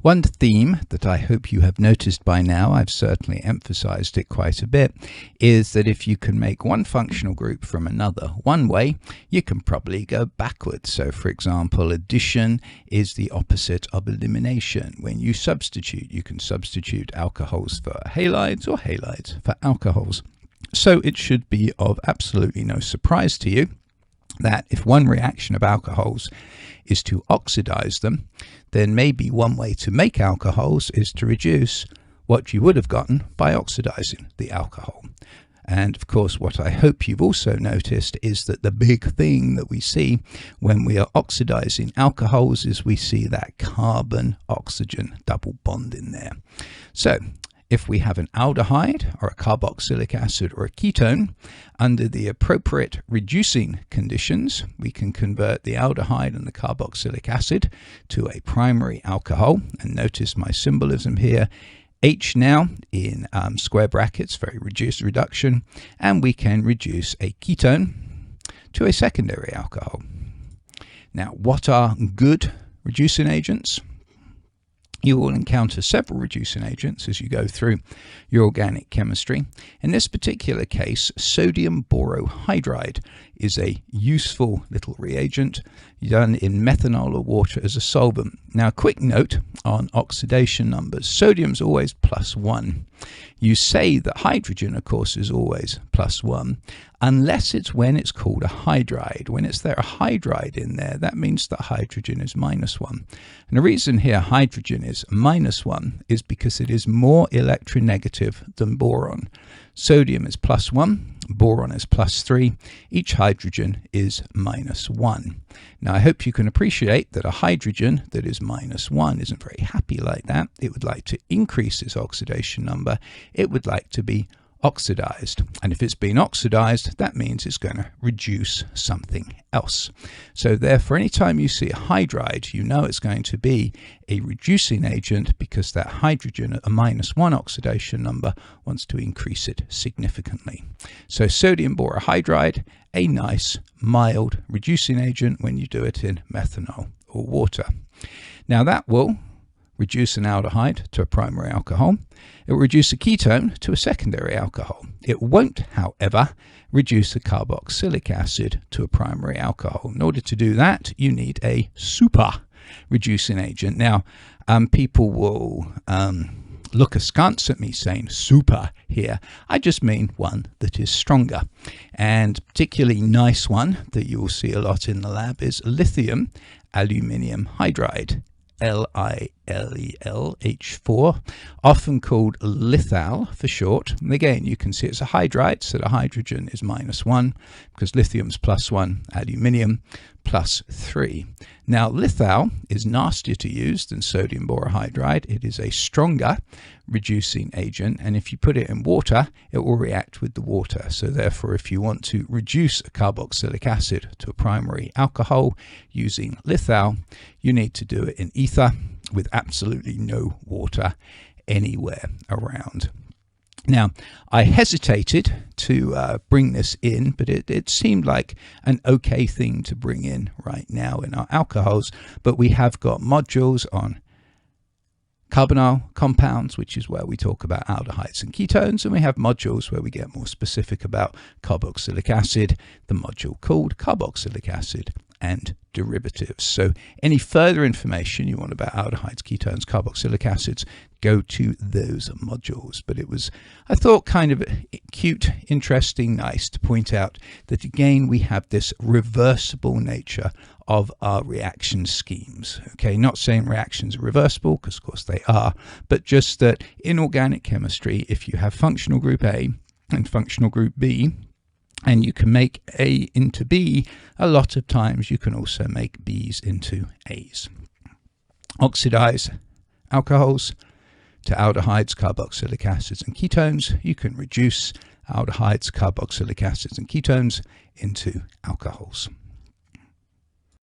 One theme that I hope you have noticed by now, I've certainly emphasized it quite a bit, is that if you can make one functional group from another one way, you can probably go backwards. So for example, addition is the opposite of elimination. When you substitute, you can substitute alcohols for halides or halides for alcohols. So it should be of absolutely no surprise to you that if one reaction of alcohols is to oxidize them, then maybe one way to make alcohols is to reduce what you would have gotten by oxidizing the alcohol. And of course, what I hope you've also noticed is that the big thing that we see when we are oxidizing alcohols is we see that carbon-oxygen double bond in there. So if we have an aldehyde or a carboxylic acid or a ketone, under the appropriate reducing conditions, we can convert the aldehyde and the carboxylic acid to a primary alcohol. And notice my symbolism here, H now in square brackets, very reduced reduction, and we can reduce a ketone to a secondary alcohol. Now, what are good reducing agents? You will encounter several reducing agents as you go through your organic chemistry. In this particular case, sodium borohydride is a useful little reagent done in methanol or water as a solvent. Now, a quick note on oxidation numbers. Sodium's always +1. You say that hydrogen, of course, is always +1, unless it's when it's called a hydride. When it's there a hydride in there, that means that hydrogen is -1. And the reason here hydrogen is -1 is because it is more electronegative than boron. Sodium is +1, boron is +3, each hydrogen is -1. Now I hope you can appreciate that a hydrogen that is -1 isn't very happy like that. It would like to increase its oxidation number. It would like to be oxidized, and if it's been oxidized, that means it's going to reduce something else. So therefore, anytime you see a hydride, you know it's going to be a reducing agent because that hydrogen at a -1 oxidation number wants to increase it significantly. So sodium borohydride, a nice mild reducing agent when you do it in methanol or water. Now that will reduce an aldehyde to a primary alcohol. It will reduce a ketone to a secondary alcohol. It won't, however, reduce a carboxylic acid to a primary alcohol. In order to do that, you need a super reducing agent. Now, people will look askance at me saying super here. I just mean one that is stronger. And particularly nice one that you will see a lot in the lab is lithium aluminium hydride. LiLeH4, often called lithal for short. And again, you can see it's a hydride, so the hydrogen is -1 because lithium's +1, aluminium +3. Now, lithal is nastier to use than sodium borohydride. It is a stronger reducing agent, and if you put it in water, it will react with the water. So therefore, if you want to reduce a carboxylic acid to a primary alcohol using lithal, you need to do it in ether with absolutely no water anywhere around. Now, I hesitated to bring this in, but it seemed like an okay thing to bring in right now in our alcohols. But we have got modules on carbonyl compounds, which is where we talk about aldehydes and ketones, and we have modules where we get more specific about carboxylic acid, the module called carboxylic acid and derivatives. So any further information you want about aldehydes, ketones, carboxylic acids, go to those modules. But it was, I thought, kind of cute, interesting, nice to point out that again we have this reversible nature of our reaction schemes. Okay, not saying reactions are reversible, because of course they are, but just that in organic chemistry, if you have functional group A and functional group B, and you can make A into B, a lot of times you can also make B's into A's. Oxidize alcohols to aldehydes, carboxylic acids and ketones. You can reduce aldehydes, carboxylic acids and ketones into alcohols.